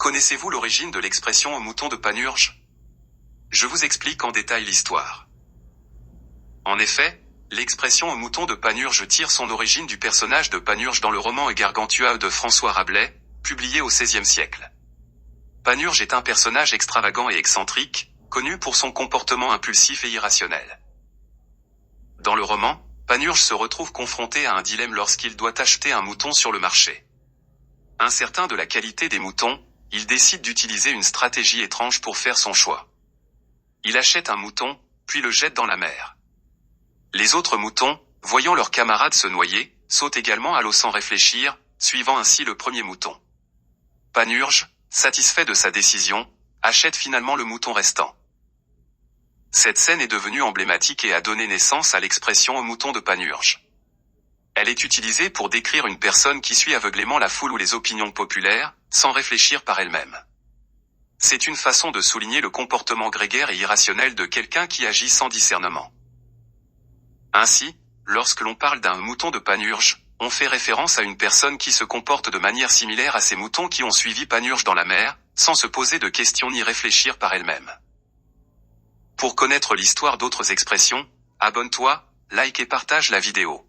Connaissez-vous l'origine de l'expression au mouton de Panurge? Je vous explique en détail l'histoire. En effet, l'expression au mouton de Panurge tire son origine du personnage de Panurge dans le roman Gargantua de François Rabelais, publié au XVIe siècle. Panurge est un personnage extravagant et excentrique, connu pour son comportement impulsif et irrationnel. Dans le roman, Panurge se retrouve confronté à un dilemme lorsqu'il doit acheter un mouton sur le marché. Incertain de la qualité des moutons, il décide d'utiliser une stratégie étrange pour faire son choix. Il achète un mouton, puis le jette dans la mer. Les autres moutons, voyant leurs camarades se noyer, sautent également à l'eau sans réfléchir, suivant ainsi le premier mouton. Panurge, satisfait de sa décision, achète finalement le mouton restant. Cette scène est devenue emblématique et a donné naissance à l'expression au mouton de Panurge. Elle est utilisée pour décrire une personne qui suit aveuglément la foule ou les opinions populaires, sans réfléchir par elle-même. C'est une façon de souligner le comportement grégaire et irrationnel de quelqu'un qui agit sans discernement. Ainsi, lorsque l'on parle d'un mouton de Panurge, on fait référence à une personne qui se comporte de manière similaire à ces moutons qui ont suivi Panurge dans la mer, sans se poser de questions ni réfléchir par elle-même. Pour connaître l'histoire d'autres expressions, abonne-toi, like et partage la vidéo.